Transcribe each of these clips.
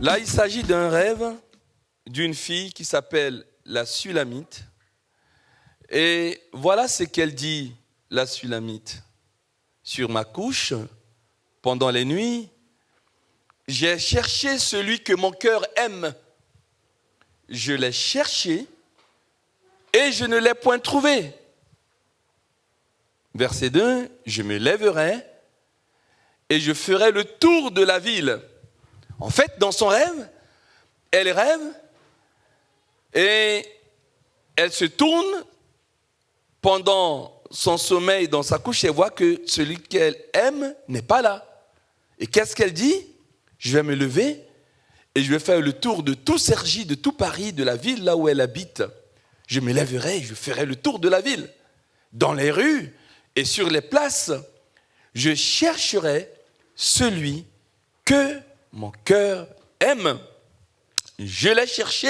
Là, il s'agit d'un rêve d'une fille qui s'appelle la Sulamite. Et voilà ce qu'elle dit, la Sulamite. Sur ma couche, pendant les nuits, j'ai cherché celui que mon cœur aime. Je l'ai cherché et je ne l'ai point trouvé. Verset 2, je me lèverai et je ferai le tour de la ville. En fait, dans son rêve, elle rêve et elle se tourne pendant son sommeil dans sa couche et voit que celui qu'elle aime n'est pas là. Et qu'est-ce qu'elle dit ? Je vais me lever et je vais faire le tour de tout Cergy, de tout Paris, de la ville là où elle habite. Je me lèverai et je ferai le tour de la ville. Dans les rues et sur les places, je chercherai celui que mon cœur aime. Je l'ai cherché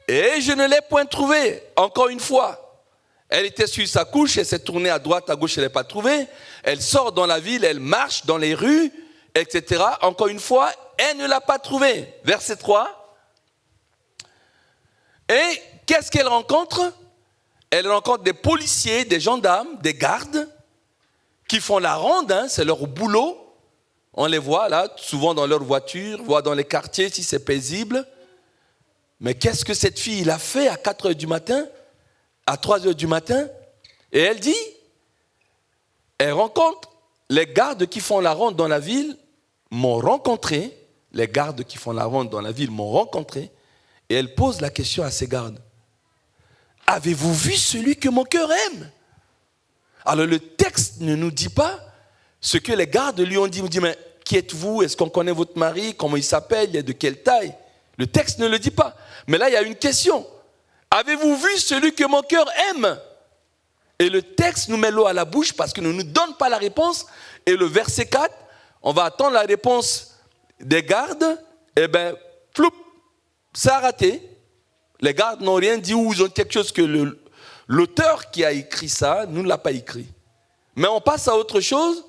et je ne l'ai point trouvé. Encore une fois, elle était sur sa couche, elle s'est tournée à droite, à gauche, elle ne l'a pas trouvé. Elle sort dans la ville, elle marche dans les rues, etc. Encore une fois, elle ne l'a pas trouvé. Verset 3. Et qu'est-ce qu'elle rencontre ? Elle rencontre des policiers, des gendarmes, des gardes qui font la ronde, c'est leur boulot. On les voit là, souvent dans leur voiture, voit dans les quartiers si c'est paisible. Mais qu'est-ce que cette fille a fait à 4 h du matin, à 3 h du matin ? Et elle dit, elle rencontre les gardes qui font la ronde dans la ville, m'ont rencontré, les gardes qui font la ronde dans la ville m'ont rencontré, et elle pose la question à ces gardes. Avez-vous vu celui que mon cœur aime ? Alors le texte ne nous dit pas ce que les gardes lui ont dit. Il dit, mais qui êtes-vous ? Est-ce qu'on connaît votre mari ? Comment il s'appelle ? Il est de quelle taille ? Le texte ne le dit pas. Mais là, il y a une question. Avez-vous vu celui que mon cœur aime ? Et le texte nous met l'eau à la bouche parce qu'il ne nous donne pas la réponse. Et le verset 4, on va attendre la réponse des gardes. Et bien, floup, ça a raté. Les gardes n'ont rien dit ou ils ont quelque chose que l'auteur qui a écrit ça ne l'a pas écrit. Mais on passe à autre chose.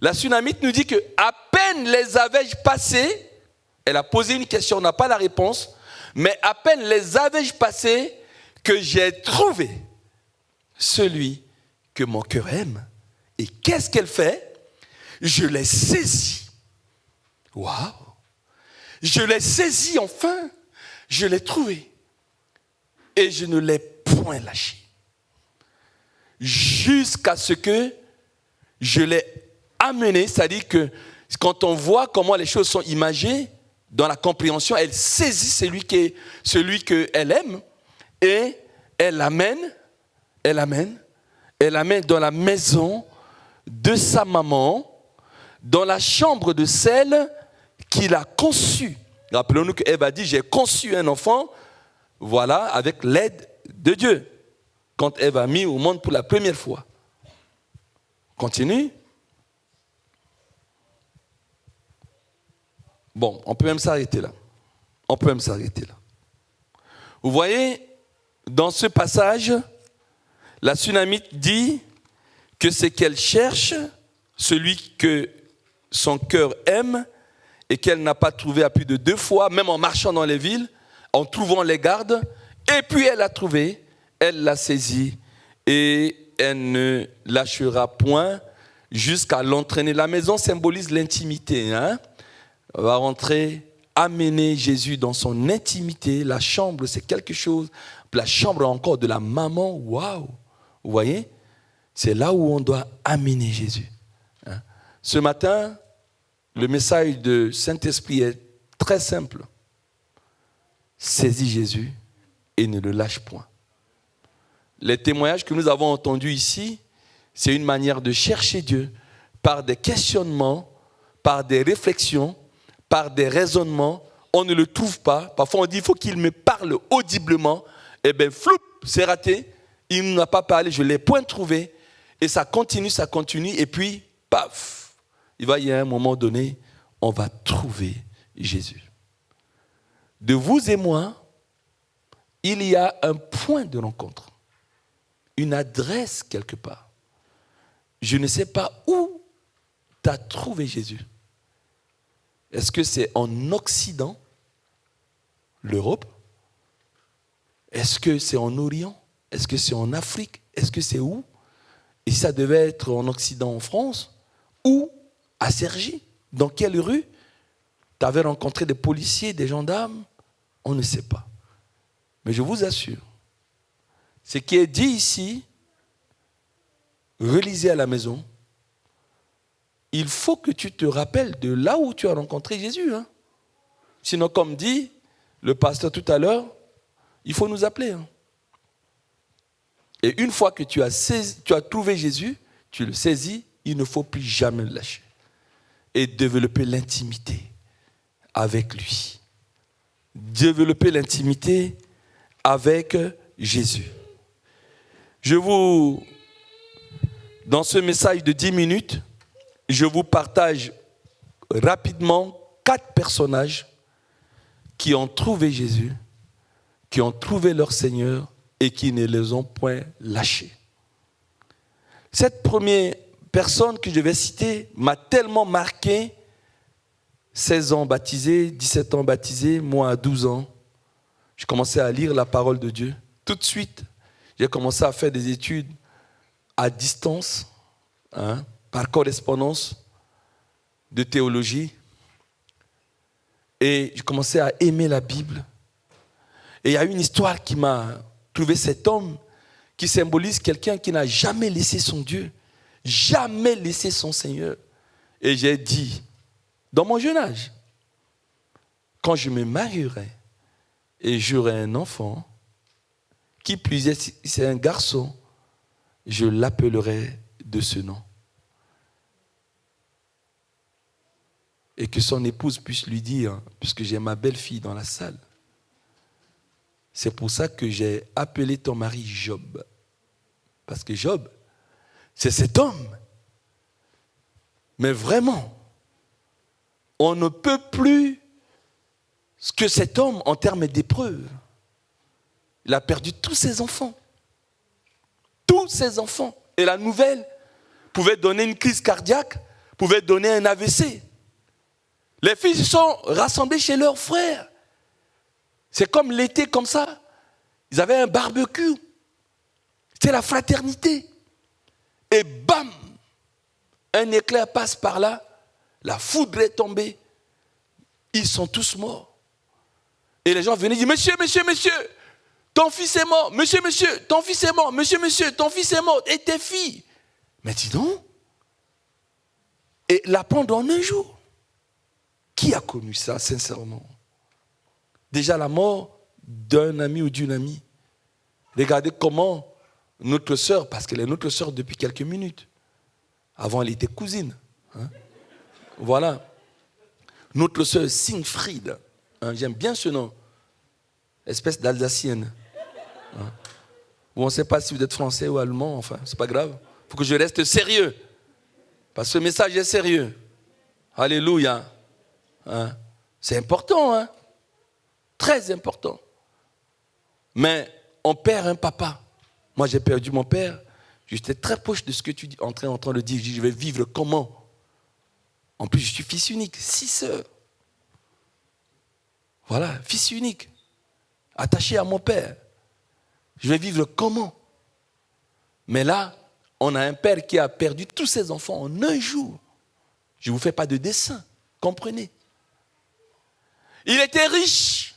La Sunamite nous dit que à peine les avais-je passés, elle a posé une question, on n'a pas la réponse, mais à peine les avais-je passés que j'ai trouvé celui que mon cœur aime. Et qu'est-ce qu'elle fait ? Je l'ai saisi. Waouh ! Je l'ai saisi enfin, je l'ai trouvé. Et je ne l'ai point lâché. Jusqu'à ce que je l'ai amené, c'est-à-dire que quand on voit comment les choses sont imagées, dans la compréhension, elle saisit celui qu'elle aime et elle l'amène dans la maison de sa maman, dans la chambre de celle qu'il a conçue. Rappelons-nous qu'Ève a dit, j'ai conçu un enfant, voilà, avec l'aide de Dieu. Quand Ève a mis au monde pour la première fois. Continue. Bon, on peut même s'arrêter là. Vous voyez, dans ce passage, la Sunamite dit que c'est qu'elle cherche celui que son cœur aime et qu'elle n'a pas trouvé à plus de 2 fois, même en marchant dans les villes, en trouvant les gardes, et puis elle l'a trouvé, elle l'a saisi et elle ne lâchera point jusqu'à l'entraîner. La maison symbolise l'intimité, On va rentrer, amener Jésus dans son intimité. La chambre, c'est quelque chose. La chambre encore de la maman, waouh! Vous voyez? C'est là où on doit amener Jésus. Ce matin, le message de Saint-Esprit est très simple. Saisis Jésus et ne le lâche point. Les témoignages que nous avons entendus ici, c'est une manière de chercher Dieu par des questionnements, par des réflexions, par des raisonnements. On ne le trouve pas. Parfois on dit il faut qu'il me parle audiblement. Eh bien, floup, c'est raté. Il n'a pas parlé, je ne l'ai point trouvé. Et ça continue. Et puis, paf, il va y a un moment donné, on va trouver Jésus. De vous et moi, il y a un point de rencontre. Une adresse quelque part. Je ne sais pas où tu as trouvé Jésus. Est-ce que c'est en Occident, l'Europe? Est-ce que c'est en Orient? Est-ce que c'est en Afrique? Est-ce que c'est où? Et ça devait être en Occident, en France? Ou à Cergy? Dans quelle rue? Tu avais rencontré des policiers, des gendarmes? On ne sait pas. Mais je vous assure, ce qui est dit ici, relisez à la maison, il faut que tu te rappelles de là où tu as rencontré Jésus. Hein. Sinon, comme dit le pasteur tout à l'heure, il faut nous appeler. Hein. Et une fois que tu as trouvé Jésus, tu le saisis, il ne faut plus jamais le lâcher. Et développer l'intimité avec lui. Développer l'intimité avec Jésus. Dans ce message de 10 minutes, je vous partage rapidement 4 personnages qui ont trouvé Jésus, qui ont trouvé leur Seigneur et qui ne les ont point lâchés. Cette première personne que je vais citer m'a tellement marqué. 16 ans baptisé, 17 ans baptisé, moi à 12 ans, j'ai commencé à lire la parole de Dieu. Tout de suite, j'ai commencé à faire des études à distance, par correspondance de théologie. Et j'ai commencé à aimer la Bible. Et il y a une histoire qui m'a trouvé cet homme qui symbolise quelqu'un qui n'a jamais laissé son Dieu, jamais laissé son Seigneur. Et j'ai dit, dans mon jeune âge, quand je me marierai et j'aurai un enfant, qui plus est, si c'est un garçon, je l'appellerai de ce nom. Et que son épouse puisse lui dire, puisque j'ai ma belle-fille dans la salle, c'est pour ça que j'ai appelé ton mari Job. Parce que Job, c'est cet homme. Mais vraiment, on ne peut plus que cet homme en termes d'épreuve. Il a perdu tous ses enfants. Tous ses enfants. Et la nouvelle pouvait donner une crise cardiaque, pouvait donner un AVC. Les filles se sont rassemblées chez leurs frères. C'est comme l'été comme ça. Ils avaient un barbecue. C'était la fraternité. Et bam, un éclair passe par là. La foudre est tombée. Ils sont tous morts. Et les gens venaient dire, monsieur, ton fils est mort. Monsieur, ton fils est mort. Monsieur, ton fils est mort. Et tes filles. Mais dis donc. Et l'apprendre en un jour. Qui a connu ça, sincèrement? Déjà la mort d'un ami ou d'une amie. Regardez comment notre sœur, parce qu'elle est notre sœur depuis quelques minutes. Avant, elle était cousine. Voilà. Notre sœur Siegfried. J'aime bien ce nom. Espèce d'Alsacienne. Bon, on ne sait pas si vous êtes français ou allemand, enfin, c'est pas grave. Il faut que je reste sérieux. Parce que ce message est sérieux. Alléluia. C'est important, très important. Mais on perd un papa. Moi, j'ai perdu mon père. J'étais très proche de ce que tu dis, en train de dire. Je dis, je vais vivre comment? En plus, je suis fils unique, 6 sœurs. Voilà, fils unique, attaché à mon père. Je vais vivre comment? Mais là, on a un père qui a perdu tous ses enfants en un jour. Je ne vous fais pas de dessin, comprenez? Il était riche.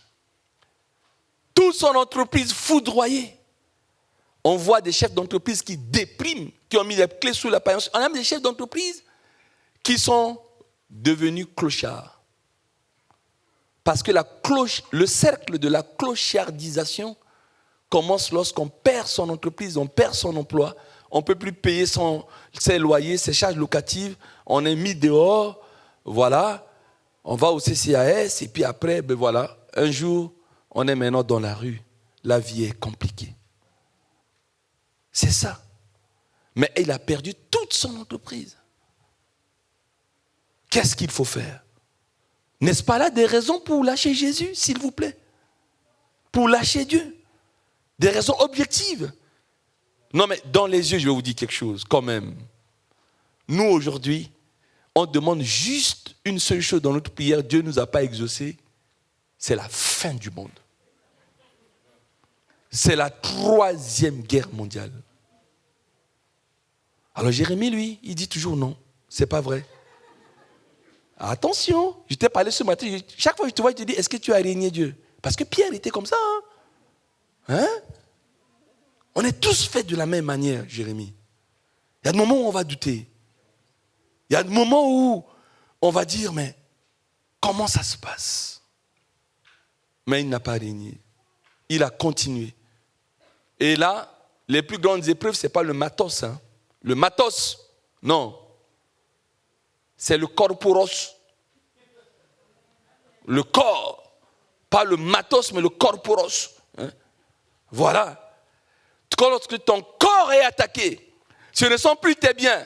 Toute son entreprise foudroyée. On voit des chefs d'entreprise qui dépriment, qui ont mis les clés sous la paillance. On a des chefs d'entreprise qui sont devenus clochards. Parce que le cercle de la clochardisation commence lorsqu'on perd son entreprise, on perd son emploi, on ne peut plus payer ses loyers, ses charges locatives, on est mis dehors, voilà, on va au CCAS et puis après, voilà, un jour, on est maintenant dans la rue. La vie est compliquée. C'est ça. Mais il a perdu toute son entreprise. Qu'est-ce qu'il faut faire? N'est-ce pas là des raisons pour lâcher Jésus, s'il vous plaît? Pour lâcher Dieu? Des raisons objectives. Non mais dans les yeux, je vais vous dire quelque chose, quand même. Nous aujourd'hui, on demande juste une seule chose dans notre prière, Dieu ne nous a pas exaucé, c'est la fin du monde. C'est la 3e guerre mondiale. Alors Jérémie, lui, il dit toujours non, c'est pas vrai. Attention, je t'ai parlé ce matin, chaque fois que je te vois, je te dis, est-ce que tu as régné Dieu? Parce que Pierre était comme ça. Hein? On est tous faits de la même manière, Jérémie. Il y a des moments où on va douter. Il y a des moments où on va dire, mais comment ça se passe? Mais il n'a pas régné. Il a continué. Et là, les plus grandes épreuves, ce n'est pas le matos. Hein. Le matos, non. C'est le corporos. Le corps. Pas le matos, mais le corporos. Hein. Voilà. Quand lorsque ton corps est attaqué, ce ne sont plus tes biens,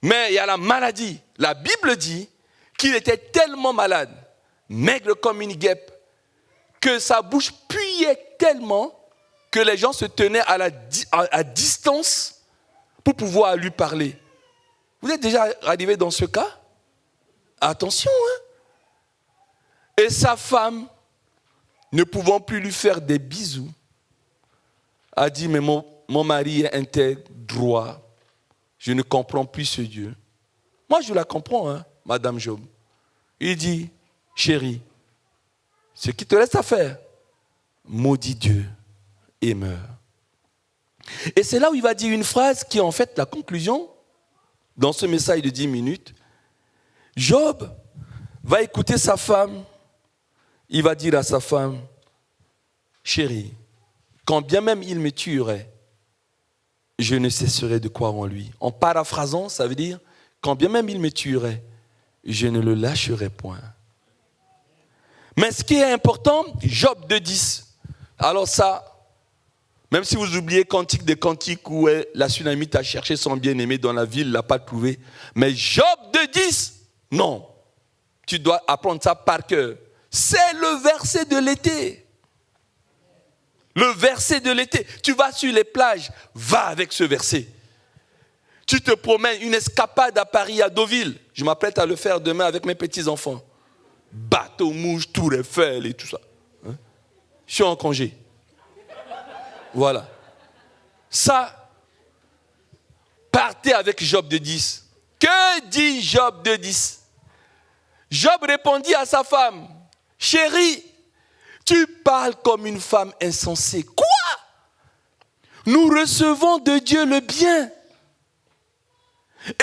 mais il y a la maladie. La Bible dit qu'il était tellement malade, maigre comme une guêpe, que sa bouche puait tellement que les gens se tenaient à distance pour pouvoir lui parler. Vous êtes déjà arrivé dans ce cas? Attention, hein? Et sa femme, ne pouvant plus lui faire des bisous, a dit, mais mon mari est intègre, droit, je ne comprends plus ce Dieu. Moi, je la comprends, hein, Madame Job. Il dit, chérie, ce qui te reste à faire, maudis Dieu et meurs. Et c'est là où il va dire une phrase qui est en fait la conclusion dans ce message de 10 minutes. Job va écouter sa femme. Il va dire à sa femme, chérie, quand bien même il me tuerait, je ne cesserai de croire en lui. En paraphrasant, ça veut dire, quand bien même il me tuerait, je ne le lâcherai point. Mais ce qui est important, Job 2,10. Alors ça, même si vous oubliez Cantique des Cantiques où la Sunamite a cherché son bien-aimé dans la ville, ne l'a pas trouvé. Mais Job 2,10, non. Tu dois apprendre ça par cœur. C'est le verset de l'été. Le verset de l'été. Tu vas sur les plages, va avec ce verset. Tu te promènes, une escapade à Paris, à Deauville. Je m'apprête à le faire demain avec mes petits-enfants. Bateau, mouche, tour Eiffel et tout ça. Hein? Je suis en congé. Voilà. Ça, partez avec Job 2,10. Que dit Job 2,10? Job répondit à sa femme, chérie, tu parles comme une femme insensée. Quoi? Nous recevons de Dieu le bien.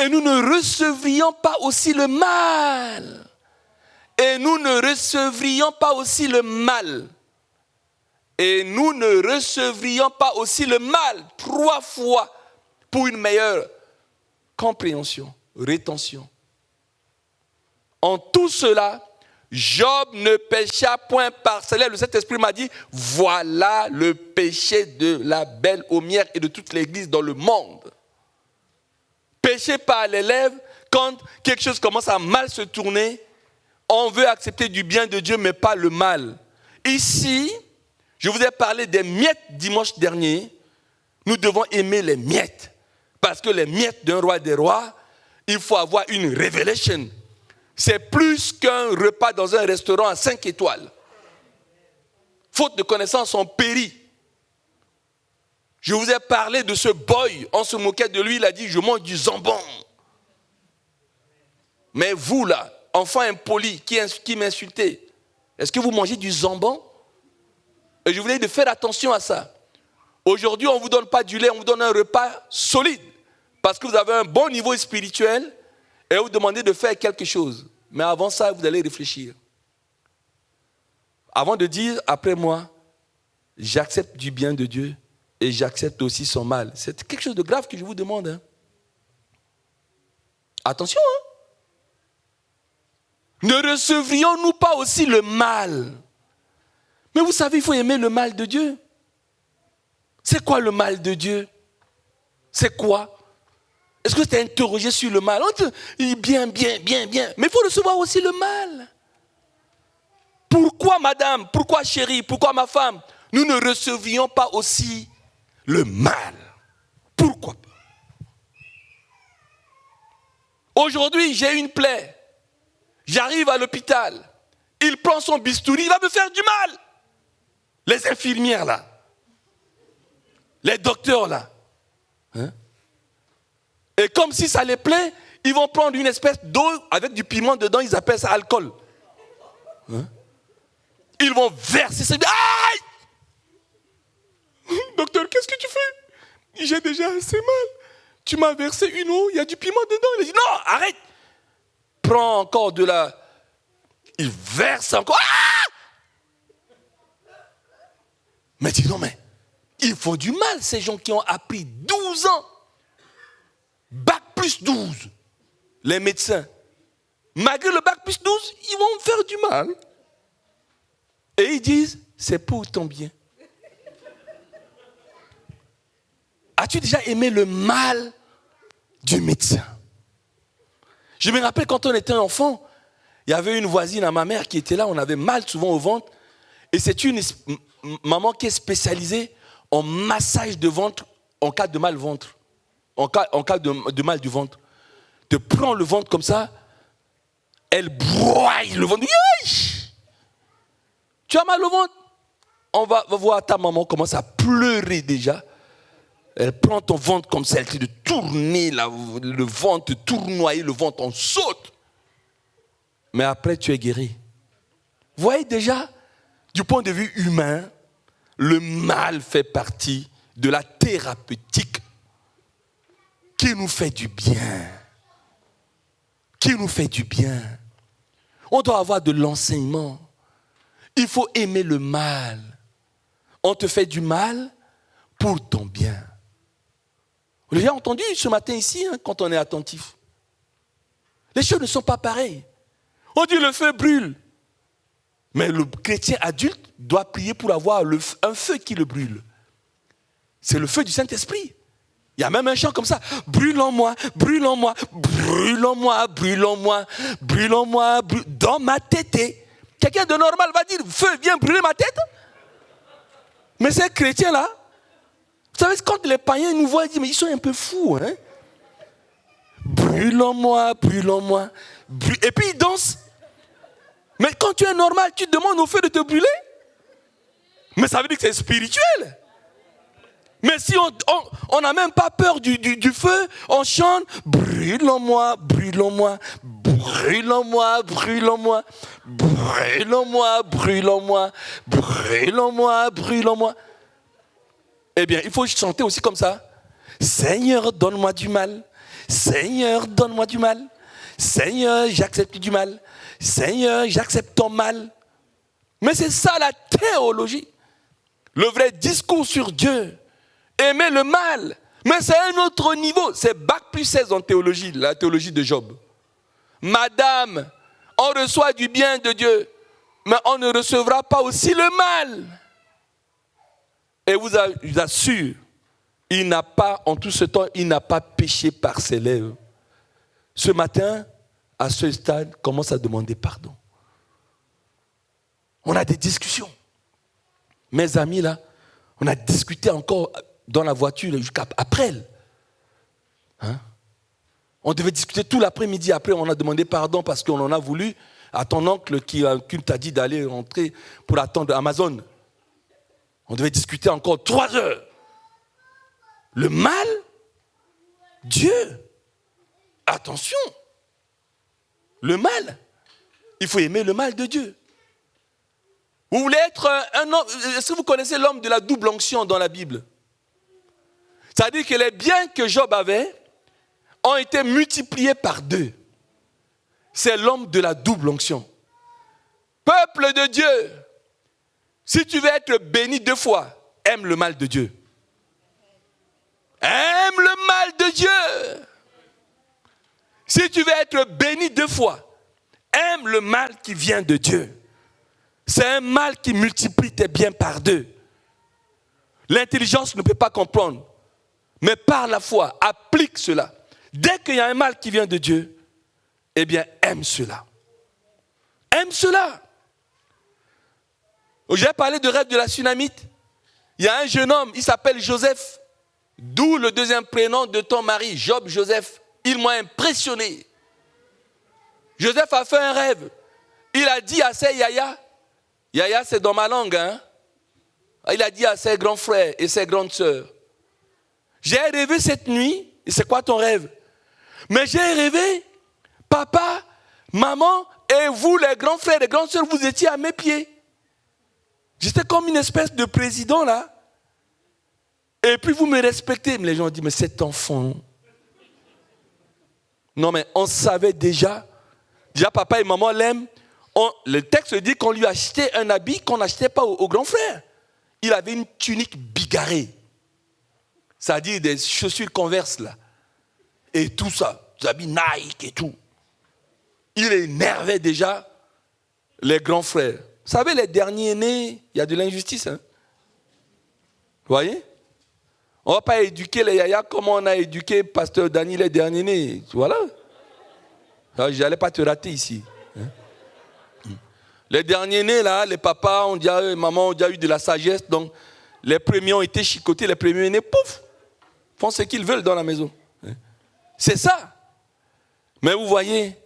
Et nous ne recevrions pas aussi le mal. Et nous ne recevrions pas aussi le mal. Et nous ne recevrions pas aussi le mal 3 fois pour une meilleure compréhension, rétention. En tout cela, Job ne pécha point par cela. Le Saint-Esprit m'a dit, voilà le péché de la belle Aumière et de toute l'Église dans le monde. Péché par les lèvres, quand quelque chose commence à mal se tourner, on veut accepter du bien de Dieu, mais pas le mal. Ici, je vous ai parlé des miettes dimanche dernier. Nous devons aimer les miettes. Parce que les miettes d'un roi des rois, il faut avoir une révélation. C'est plus qu'un repas dans un restaurant à 5 étoiles. Faute de connaissance, on périt. Je vous ai parlé de ce boy, on se moquait de lui, il a dit, je mange du jambon. Mais vous là, enfant impoli, qui m'insultez, est-ce que vous mangez du jambon? Et je voulais de faire attention à ça. Aujourd'hui, on ne vous donne pas du lait, on vous donne un repas solide. Parce que vous avez un bon niveau spirituel et vous demandez de faire quelque chose. Mais avant ça, vous allez réfléchir. Avant de dire, après moi, j'accepte du bien de Dieu et j'accepte aussi son mal. C'est quelque chose de grave que je vous demande. Hein. Attention. Hein. Ne recevrions-nous pas aussi le mal? Mais vous savez, il faut aimer le mal de Dieu. C'est quoi le mal de Dieu? C'est quoi? Est-ce que tu es interrogé sur le mal? Bien. Mais il faut recevoir aussi le mal. Pourquoi, madame? Pourquoi, chérie? Pourquoi, ma femme? Nous ne recevions pas aussi le mal. Pourquoi pas? Aujourd'hui, j'ai une plaie. J'arrive à l'hôpital. Il prend son bistouri, il va me faire du mal. Les infirmières là. Les docteurs là. Hein? Et comme si ça les plaît, ils vont prendre une espèce d'eau avec du piment dedans, ils appellent ça alcool. Hein? Ils vont verser ça. Aïe! Docteur, qu'est-ce que tu fais? J'ai déjà assez mal. Tu m'as versé une eau, il y a du piment dedans. Il a dit non, arrête. Prends encore de la... Il verse encore. Ah! Mais dis non, mais ils font du mal, ces gens qui ont appris 12 ans. Bac plus 12. Les médecins. Malgré le bac plus 12, ils vont me faire du mal. Et ils disent, c'est pour ton bien. As-tu déjà aimé le mal du médecin? Je me rappelle quand on était enfant, il y avait une voisine à ma mère qui était là, on avait mal souvent au ventre. Et c'est une maman qui est spécialisée en massage de ventre en cas de mal ventre. En cas de mal du ventre. Te prend le ventre comme ça, elle broie le ventre. Tu as mal au ventre? On va voir ta maman commence à pleurer déjà. Elle prend ton ventre comme ça, elle te dit de tourner le ventre, de tournoyer le ventre, on saute. Mais après, tu es guéri. Vous voyez déjà, du point de vue humain, le mal fait partie de la thérapeutique qui nous fait du bien. Qui nous fait du bien. On doit avoir de l'enseignement. Il faut aimer le mal. On te fait du mal pour ton bien. Vous l'avez entendu ce matin ici, quand on est attentif. Les choses ne sont pas pareilles. On dit le feu brûle. Mais le chrétien adulte doit prier pour avoir un feu qui le brûle. C'est le feu du Saint-Esprit. Il y a même un chant comme ça. Brûle en moi, brûle en moi, brûle en moi, brûle en moi, brûle en moi, brûle dans ma tête. Quelqu'un de normal va dire, feu, viens brûler ma tête. Mais ces chrétiens-là, vous savez, quand les païens nous voient, ils disent, mais ils sont un peu fous. Hein? Brûle en moi, brûle en moi. Et puis ils dansent. Mais quand tu es normal, tu demandes au feu de te brûler. Mais ça veut dire que c'est spirituel. Mais si on n'a même pas peur du feu, on chante, brûle en moi, brûle en moi, brûle en moi, brûle en moi, brûle en moi, brûle en moi, brûle en moi, brûle en moi. Eh bien, il faut chanter aussi comme ça. Seigneur, donne-moi du mal. Seigneur, donne-moi du mal. Seigneur, j'accepte du mal. Seigneur, j'accepte ton mal. Mais c'est ça la théologie. Le vrai discours sur Dieu. Aimer le mal. Mais c'est un autre niveau. C'est bac plus 16 en théologie, la théologie de Job. Madame, on reçoit du bien de Dieu, mais on ne recevra pas aussi le mal. Et vous assure, il n'a pas, en tout ce temps, il n'a pas péché par ses lèvres. Ce matin, à ce stade, commence à demander pardon. On a des discussions. Mes amis, là, on a discuté encore dans la voiture jusqu'après elle. Hein? On devait discuter tout l'après-midi. Après, on a demandé pardon parce qu'on en a voulu à ton oncle qui t'a dit d'aller rentrer pour attendre Amazon. On devait discuter encore 3 heures. Le mal, Dieu, attention. Le mal, il faut aimer le mal de Dieu. Vous voulez être un homme, est-ce que vous connaissez l'homme de la double onction dans la Bible? C'est-à-dire que les biens que Job avait ont été multipliés par 2. C'est l'homme de la double onction. Peuple de Dieu, si tu veux être béni 2 fois, aime le mal de Dieu. Aime le mal de Dieu. Si tu veux être béni 2 fois, aime le mal qui vient de Dieu. C'est un mal qui multiplie tes biens par 2. L'intelligence ne peut pas comprendre. Mais par la foi, applique cela. Dès qu'il y a un mal qui vient de Dieu, eh bien, aime cela. Aime cela. J'ai parlé de rêve de la Sunamite. Il y a un jeune homme, il s'appelle Joseph. D'où le 2e prénom de ton mari, Job Joseph. Il m'a impressionné. Joseph a fait un rêve. Il a dit à ses yaya, yaya c'est dans ma langue, hein? Il a dit à ses grands frères et ses grandes sœurs, j'ai rêvé cette nuit, et c'est quoi ton rêve? Mais j'ai rêvé, papa, maman et vous les grands frères et les grandes sœurs, vous étiez à mes pieds. J'étais comme une espèce de président là. Et puis vous me respectez. Mais les gens ont dit, mais cet enfant... Non mais on savait déjà papa et maman l'aiment. Le texte dit qu'on lui achetait un habit qu'on n'achetait pas au grand frère. Il avait une tunique bigarrée. C'est-à-dire des chaussures Converse là. Et tout ça. Des habits Nike et tout. Il énervait déjà les grands frères. Vous savez, les derniers nés, il y a de l'injustice. Hein? Vous voyez? On ne va pas éduquer les yayas comme on a éduqué Pasteur Dany les derniers nés. Voilà. Je n'allais pas te rater ici. Hein? Les derniers nés, là, les papas, on dit, maman, ont déjà eu de la sagesse. Donc, les premiers ont été chicotés, les premiers nés, pouf, font ce qu'ils veulent dans la maison. Hein? C'est ça. Mais vous voyez,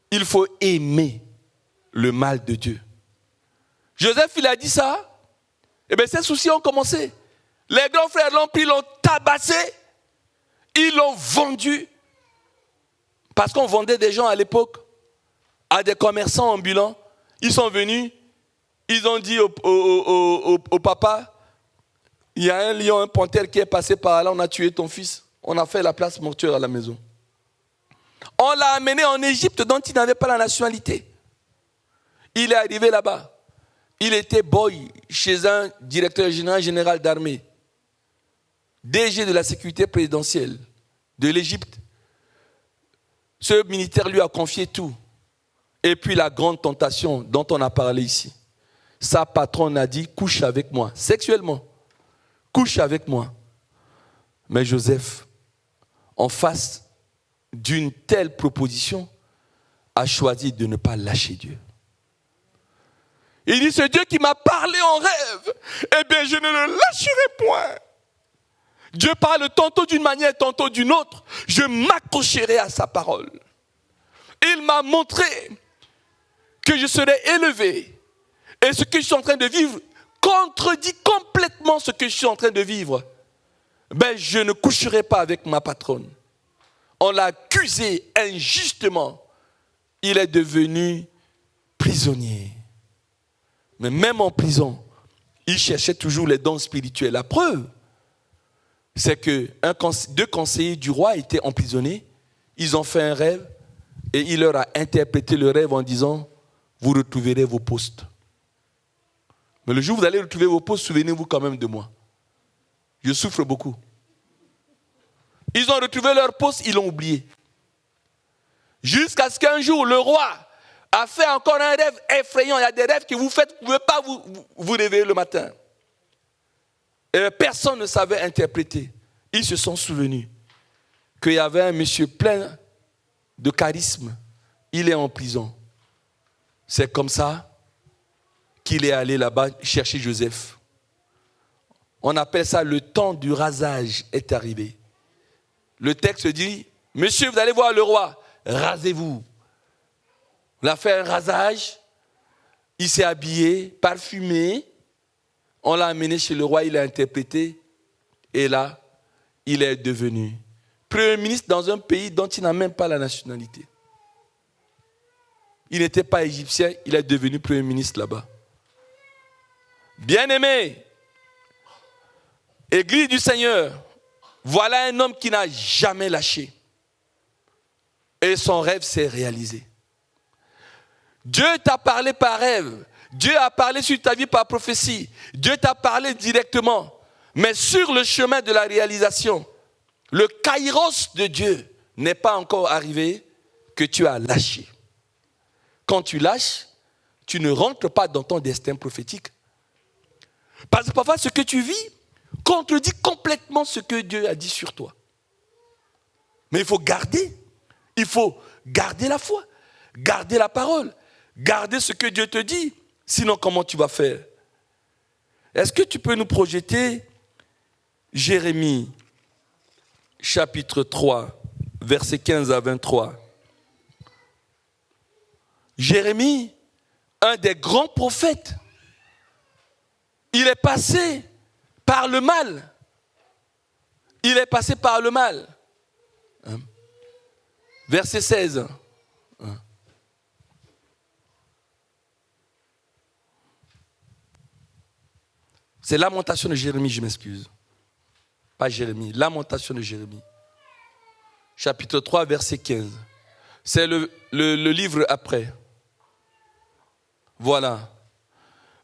il faut aimer le mal de Dieu. Joseph, il a dit ça. Et bien, ses soucis ont commencé. Les grands frères l'ont pris, l'ont tabassé. Ils l'ont vendu. Parce qu'on vendait des gens à l'époque à des commerçants ambulants. Ils sont venus. Ils ont dit au papa, il y a un lion, un panthère qui est passé par là, on a tué ton fils. On a fait la place mortuaire à la maison. On l'a amené en Égypte dont il n'avait pas la nationalité. Il est arrivé là-bas. Il était boy chez un directeur général d'armée, DG de la sécurité présidentielle de l'Égypte. Ce militaire lui a confié tout. Et puis la grande tentation dont on a parlé ici. Sa patronne a dit, couche avec moi, sexuellement. Couche avec moi. Mais Joseph, en face d'une telle proposition, a choisi de ne pas lâcher Dieu. Il dit, ce Dieu qui m'a parlé en rêve, eh bien je ne le lâcherai point. Dieu parle tantôt d'une manière, tantôt d'une autre. Je m'accrocherai à sa parole. Il m'a montré que je serai élevé. Et ce que je suis en train de vivre contredit complètement ce que je suis en train de vivre. Ben, je ne coucherai pas avec ma patronne. On l'a accusé injustement. Il est devenu prisonnier. Mais même en prison, il cherchait toujours les dons spirituels. La preuve, c'est que deux conseillers du roi étaient emprisonnés. Ils ont fait un rêve et il leur a interprété le rêve en disant, vous retrouverez vos postes. Mais le jour où vous allez retrouver vos postes, souvenez-vous quand même de moi. Je souffre beaucoup. Ils ont retrouvé leur poste, ils l'ont oublié. Jusqu'à ce qu'un jour, le roi a fait encore un rêve effrayant. Il y a des rêves que vous faites, vous ne pouvez pas vous réveiller le matin. Et personne ne savait interpréter. Ils se sont souvenus qu'il y avait un monsieur plein de charisme. Il est en prison. C'est comme ça qu'il est allé là-bas chercher Joseph. On appelle ça le temps du rasage est arrivé. Le texte dit, monsieur, vous allez voir le roi, rasez-vous. On a fait un rasage, il s'est habillé, parfumé, on l'a amené chez le roi, il a interprété, et là, il est devenu premier ministre dans un pays dont il n'a même pas la nationalité. Il n'était pas égyptien, il est devenu premier ministre là-bas. Bien-aimé, Église du Seigneur, voilà un homme qui n'a jamais lâché. Et son rêve s'est réalisé. Dieu t'a parlé par rêve. Dieu a parlé sur ta vie par prophétie. Dieu t'a parlé directement. Mais sur le chemin de la réalisation, le kairos de Dieu n'est pas encore arrivé que tu as lâché. Quand tu lâches, tu ne rentres pas dans ton destin prophétique. Parce que parfois, ce que tu vis contredit complètement ce que Dieu a dit sur toi. Mais il faut garder la foi, garder la parole, garder ce que Dieu te dit. Sinon, comment tu vas faire? Est-ce que tu peux nous projeter Jérémie, chapitre 3, versets 15 à 23. Jérémie, un des grands prophètes, il est passé par le mal. Il est passé par le mal. Verset 16. C'est Lamentation de Jérémie, je m'excuse. Pas Jérémie, Lamentation de Jérémie. Chapitre 3, verset 15. C'est le livre après. Voilà.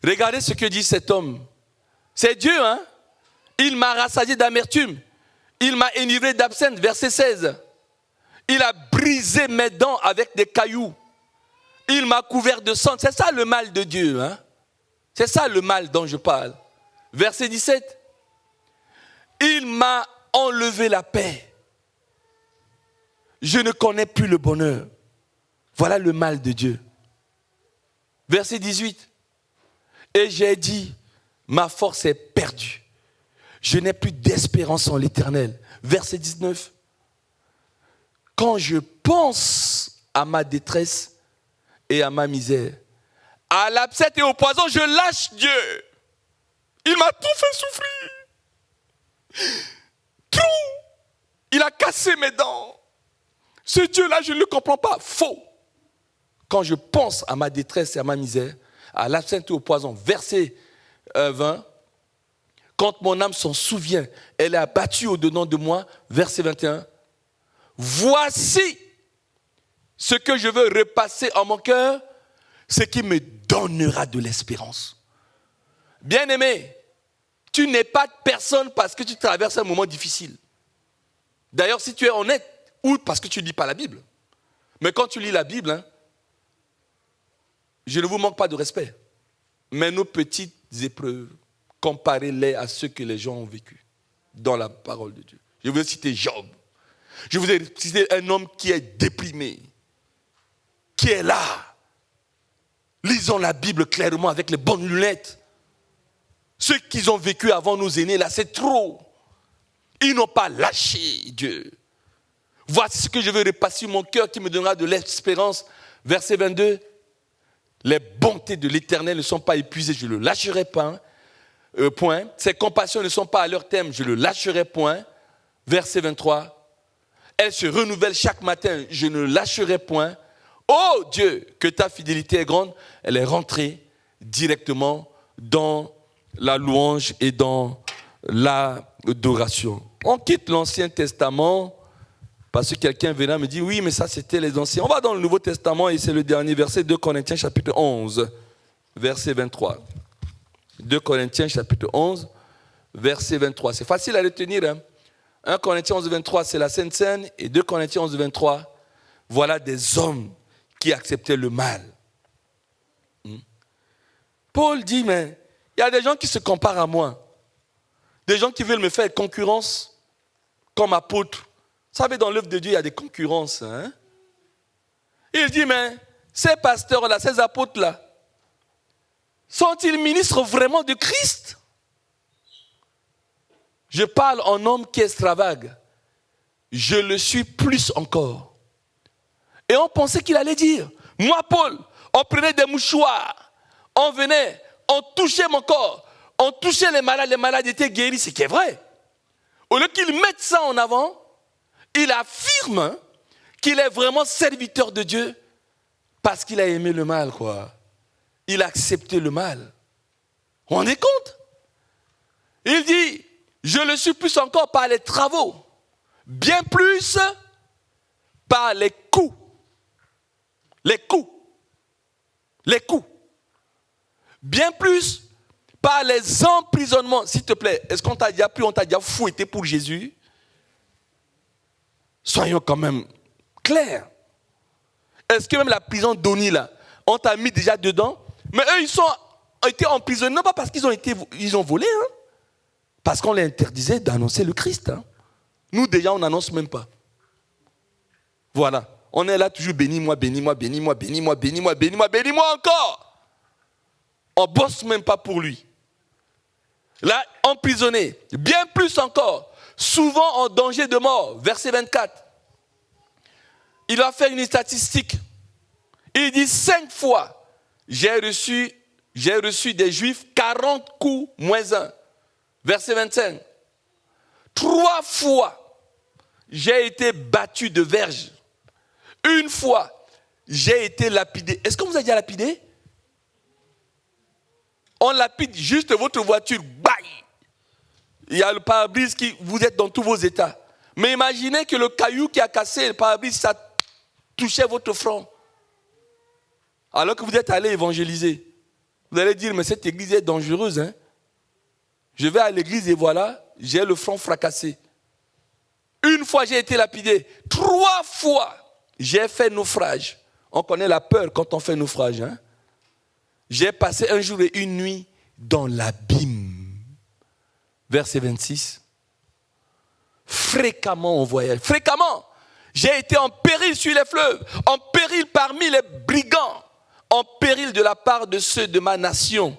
Regardez ce que dit cet homme. C'est Dieu, hein? Il m'a rassasié d'amertume. Il m'a enivré d'absinthe. Verset 16. Il a brisé mes dents avec des cailloux. Il m'a couvert de sang. C'est ça le mal de Dieu, hein? C'est ça le mal dont je parle. Verset 17. Il m'a enlevé la paix. Je ne connais plus le bonheur. Voilà le mal de Dieu. Verset 18. Et j'ai dit, ma force est perdue. Je n'ai plus d'espérance en l'Éternel. Verset 19. Quand je pense à ma détresse et à ma misère, à l'absinthe et au poison, je lâche Dieu. Il m'a tout fait souffrir. Tout. Il a cassé mes dents. Ce Dieu-là, je ne le comprends pas. Faux. Quand je pense à ma détresse et à ma misère, à l'absinthe et au poison, verset 20, quand mon âme s'en souvient, elle est abattue au-dedans de moi, verset 21, voici ce que je veux repasser en mon cœur, ce qui me donnera de l'espérance. Bien-aimé, tu n'es pas personne parce que tu traverses un moment difficile. D'ailleurs, si tu es honnête, ou parce que tu ne lis pas la Bible. Mais quand tu lis la Bible, hein, je ne vous manque pas de respect. Mais nos petites épreuves, comparez-les à ce que les gens ont vécu dans la parole de Dieu. Je vous ai cité Job. Je vous ai cité un homme qui est déprimé, qui est là. Lisons la Bible clairement avec les bonnes lunettes. Ceux qu'ils ont vécu avant nos aînés, là, c'est trop. Ils n'ont pas lâché Dieu. Voici ce que je veux repasser mon cœur qui me donnera de l'espérance. Verset 22. Les bontés de l'Éternel ne sont pas épuisées, je ne le lâcherai pas. Point. Ses compassions ne sont pas à leur terme, je ne le lâcherai point. Verset 23. Elles se renouvellent chaque matin, je ne lâcherai point. Oh Dieu, que ta fidélité est grande. Elle est rentrée directement dans la louange et dans l'adoration. On quitte l'Ancien Testament parce que quelqu'un viendra me dire oui, mais ça c'était les anciens. On va dans le Nouveau Testament et c'est le dernier verset, 2 Corinthiens chapitre 11, verset 23. 2 Corinthiens chapitre 11, verset 23. C'est facile à retenir. Hein? 1 Corinthiens 11, 23, c'est la Sainte Seine. Et 2 Corinthiens 11, 23, voilà des hommes qui acceptaient le mal. Paul dit, mais il y a des gens qui se comparent à moi. Des gens qui veulent me faire concurrence comme apôtre. Vous savez, dans l'œuvre de Dieu, il y a des concurrences. Hein? Il dit, mais ces pasteurs-là, ces apôtres-là, sont-ils ministres vraiment de Christ? Je parle en homme qui extravague. Je le suis plus encore. Et on pensait qu'il allait dire, moi Paul, on prenait des mouchoirs, on venait, on touchait mon corps, on touchait les malades étaient guéris, ce qui est vrai. Au lieu qu'il mette ça en avant, il affirme qu'il est vraiment serviteur de Dieu parce qu'il a aimé le mal, quoi. Il a accepté le mal. Vous vous rendez compte? Il dit, je le suis plus encore par les travaux, bien plus par les coups. Les coups. Les coups. Bien plus par les emprisonnements. S'il te plaît, est-ce qu'on t'a déjà pris, on t'a déjà fouetté pour Jésus? Soyons quand même clairs. Est-ce que même la prison d'Oni, là, on t'a mis déjà dedans? Mais eux, ils ont été emprisonnés, non pas parce qu'ils ont volé, hein, parce qu'on les interdisait d'annoncer le Christ. Hein. Nous, déjà, on n'annonce même pas. Voilà. On est là toujours, bénis-moi, bénis-moi, bénis-moi, bénis-moi, bénis-moi, bénis-moi, bénis-moi encore. On ne bosse même pas pour lui. Là, emprisonné, bien plus encore, souvent en danger de mort. Verset 24. Il va faire une statistique. Il dit 5 fois, j'ai reçu des Juifs 40 coups moins 1. Verset 25. 3 fois, j'ai été battu de verge. 1 fois, j'ai été lapidé. Est-ce qu'on vous a déjà lapidé? On lapide juste votre voiture. Bye! Il y a le pare-brise qui, vous êtes dans tous vos états. Mais imaginez que le caillou qui a cassé le pare-brise, ça touchait votre front. Alors que vous êtes allé évangéliser. Vous allez dire, mais cette église est dangereuse. Hein? Je vais à l'église et voilà, j'ai le front fracassé. 1 fois, j'ai été lapidé. 3 fois, j'ai fait naufrage. On connaît la peur quand on fait naufrage. Hein? J'ai passé 1 jour et 1 nuit dans l'abîme. Verset 26. Fréquemment on voyage. Fréquemment. J'ai été en péril sur les fleuves, en péril parmi les brigands, en péril de la part de ceux de ma nation,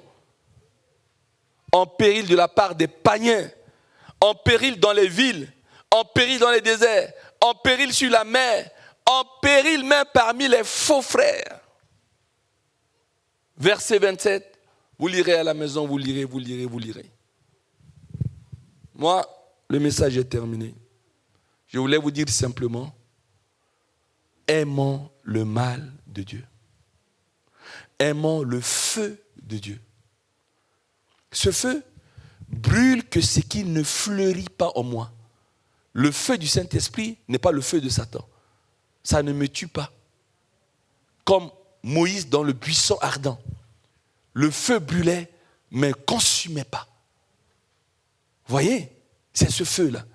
en péril de la part des païens, en péril dans les villes, en péril dans les déserts, en péril sur la mer, en péril même parmi les faux frères. Verset 27, vous lirez à la maison, vous lirez. Moi, le message est terminé. Je voulais vous dire simplement, aimons le mal de Dieu. Aimons le feu de Dieu. Ce feu brûle que ce qui ne fleurit pas en moi. Le feu du Saint-Esprit n'est pas le feu de Satan. Ça ne me tue pas. Comme Moïse dans le buisson ardent. Le feu brûlait, mais ne consumait pas. Voyez, c'est ce feu-là.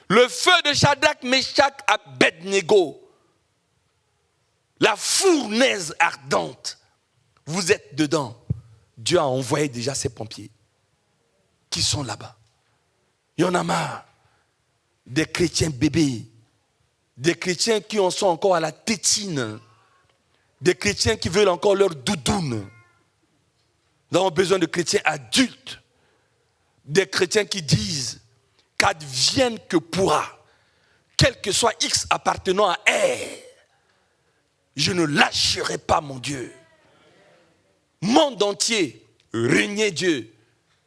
Le feu de Shadrach, Meshach, Abednego. La fournaise ardente. Vous êtes dedans. Dieu a envoyé déjà ses pompiers qui sont là-bas. Il y en a marre des chrétiens bébés, des chrétiens qui en sont encore à la tétine, des chrétiens qui veulent encore leur doudoune. Nous avons besoin de chrétiens adultes, des chrétiens qui disent qu'advienne que pourra, quel que soit X appartenant à R, je ne lâcherai pas mon Dieu. Monde entier, régnez Dieu.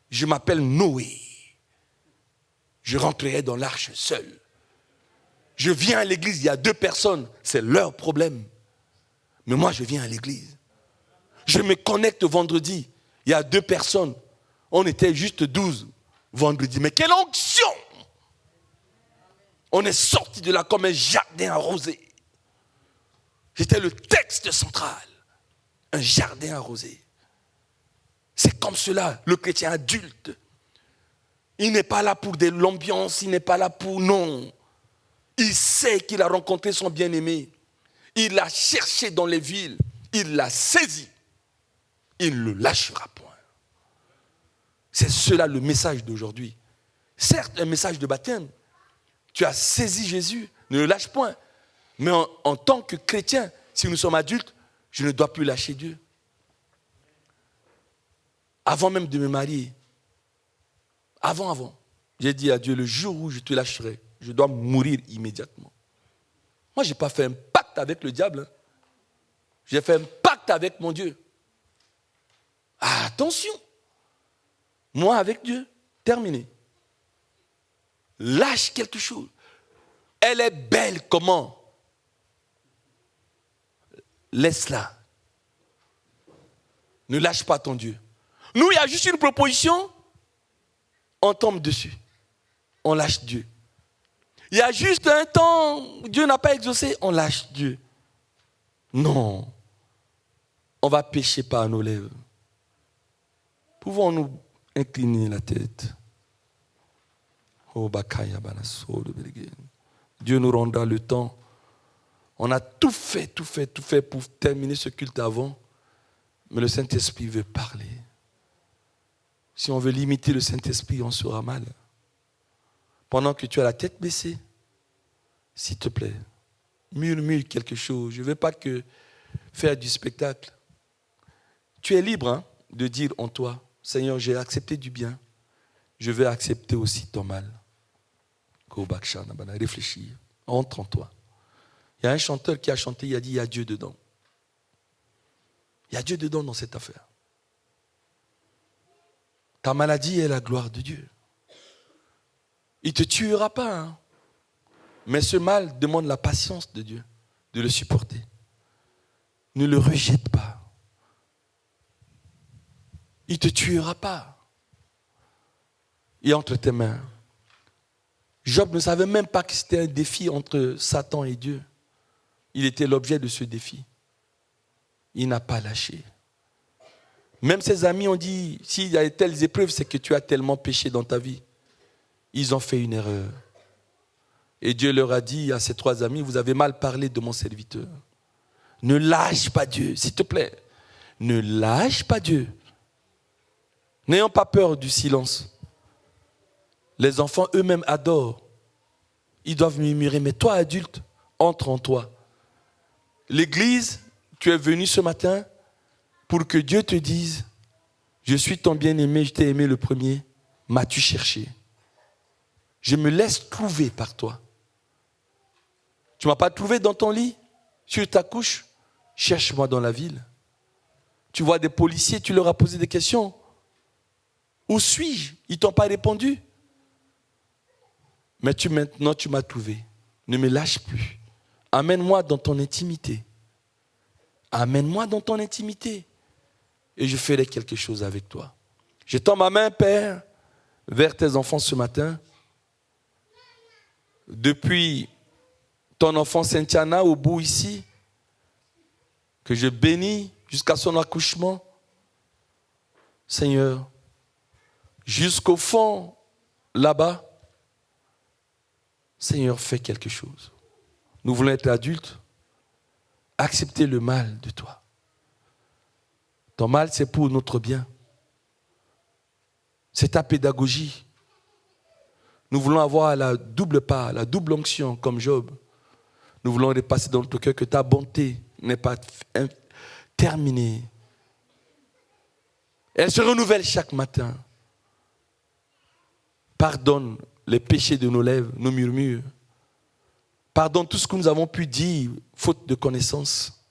Je m'appelle Noé. Je rentrerai dans l'arche seul. Je viens à l'église, il y a 2 personnes, c'est leur problème. Mais moi, je viens à l'église. Je me connecte vendredi, il y a 2 personnes. On était juste 12 vendredi. Mais quelle onction! On est sorti de là comme un jardin arrosé. C'était le texte central. Un jardin arrosé. C'est comme cela, le chrétien adulte. Il n'est pas là pour de l'ambiance, il n'est pas là pour... Non. Il sait qu'il a rencontré son bien-aimé. Il l'a cherché dans les villes. Il l'a saisi. Il ne le lâchera point. C'est cela le message d'aujourd'hui. Certes, un message de baptême. Tu as saisi Jésus, ne le lâche point. Mais en tant que chrétien, si nous sommes adultes, je ne dois plus lâcher Dieu. Avant même de me marier, avant, j'ai dit à Dieu, le jour où je te lâcherai, je dois mourir immédiatement. Moi, je n'ai pas fait un pacte avec le diable. Hein. J'ai fait un pacte avec mon Dieu. Ah, attention. Moi, avec Dieu, terminé. Lâche quelque chose. Elle est belle comment? Laisse-la. Ne lâche pas ton Dieu. Nous, il y a juste une proposition, on tombe dessus. On lâche Dieu. Il y a juste un temps, Dieu n'a pas exaucé, on lâche Dieu. Non. On va pécher par nos lèvres. Pouvons-nous incliner la tête? Dieu nous rendra le temps. On a tout fait pour terminer ce culte avant. Mais le Saint-Esprit veut parler. Si on veut limiter le Saint-Esprit, on sera mal. Pendant que tu as la tête baissée, s'il te plaît, murmure quelque chose. Je ne veux pas que faire du spectacle. Tu es libre de dire en toi, Seigneur, j'ai accepté du bien. Je veux accepter aussi ton mal. Réfléchis, entre en toi. Il y a un chanteur qui a chanté, il a dit, il y a Dieu dedans. Il y a Dieu dedans dans cette affaire. Ta maladie est la gloire de Dieu. Il ne te tuera pas. Hein. Mais ce mal demande la patience de Dieu, de le supporter. Ne le rejette pas. Il ne te tuera pas. Il est entre tes mains. Job ne savait même pas que c'était un défi entre Satan et Dieu. Il était l'objet de ce défi. Il n'a pas lâché. Même ses amis ont dit, s'il y a de telles épreuves, c'est que tu as tellement péché dans ta vie. Ils ont fait une erreur. Et Dieu leur a dit à ses 3 amis, vous avez mal parlé de mon serviteur. Ne lâche pas Dieu, s'il te plaît. Ne lâche pas Dieu. N'ayons pas peur du silence. Les enfants eux-mêmes adorent. Ils doivent murmurer, mais toi, adulte, entre en toi. L'église, tu es venu ce matin pour que Dieu te dise, je suis ton bien-aimé, je t'ai aimé le premier, m'as-tu cherché? Je me laisse trouver par toi. Tu ne m'as pas trouvé dans ton lit, sur ta couche? Cherche-moi dans la ville. Tu vois des policiers, tu leur as posé des questions. Où suis-je? Ils ne t'ont pas répondu. Mais maintenant, tu m'as trouvé. Ne me lâche plus. Amène-moi dans ton intimité. Amène-moi dans ton intimité. Et je ferai quelque chose avec toi. Je tends ma main, Père, vers tes enfants ce matin. Depuis ton enfant Saint-Yana au bout ici, que je bénis jusqu'à son accouchement. Seigneur, jusqu'au fond, là-bas, Seigneur, fais quelque chose. Nous voulons être adultes, accepter le mal de toi. Ton mal, c'est pour notre bien. C'est ta pédagogie. Nous voulons avoir la double part, la double onction comme Job. Nous voulons repasser dans notre cœur que ta bonté n'est pas terminée. Elle se renouvelle chaque matin. Pardonne les péchés de nos lèvres, nos murmures. Pardonne tout ce que nous avons pu dire, faute de connaissance.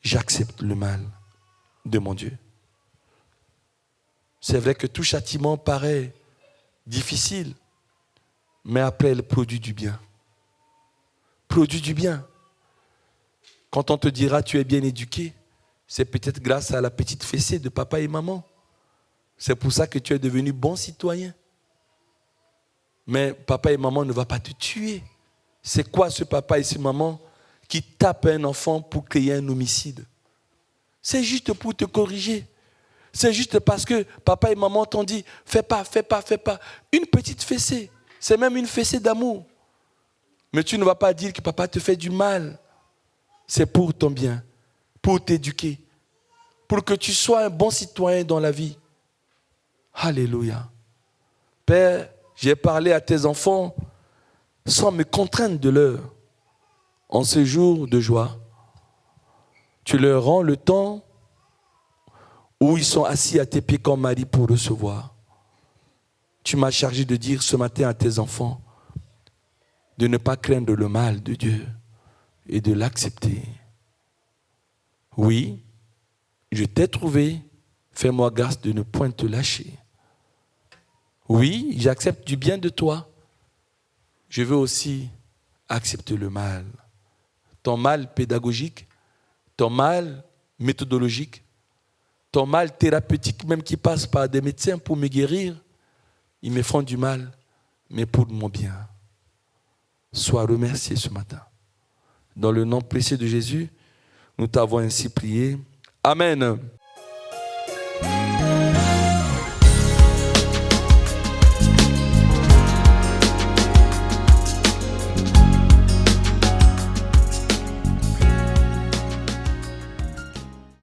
J'accepte le mal de mon Dieu. C'est vrai que tout châtiment paraît difficile, mais après, elle produit du bien. Produit du bien. Quand on te dira tu es bien éduqué, c'est peut-être grâce à la petite fessée de papa et maman. C'est pour ça que tu es devenu bon citoyen. Mais papa et maman ne vont pas te tuer. C'est quoi ce papa et cette maman qui tapent un enfant pour créer un homicide? C'est juste pour te corriger. C'est juste parce que papa et maman t'ont dit fais pas, fais pas, fais pas. Une petite fessée, c'est même une fessée d'amour. Mais tu ne vas pas dire que papa te fait du mal. C'est pour ton bien, pour t'éduquer, pour que tu sois un bon citoyen dans la vie. Alléluia. Père, j'ai parlé à tes enfants sans me contraindre de l'heure. En ce jour de joie, tu leur rends le temps où ils sont assis à tes pieds comme Marie pour recevoir. Tu m'as chargé de dire ce matin à tes enfants de ne pas craindre le mal de Dieu et de l'accepter. Oui, je t'ai trouvé, fais-moi grâce de ne point te lâcher. Oui, j'accepte du bien de toi. Je veux aussi accepter le mal. Ton mal pédagogique, ton mal méthodologique, ton mal thérapeutique, même qui passe par des médecins pour me guérir, ils me font du mal, mais pour mon bien. Sois remercié ce matin. Dans le nom précieux de Jésus, nous t'avons ainsi prié. Amen.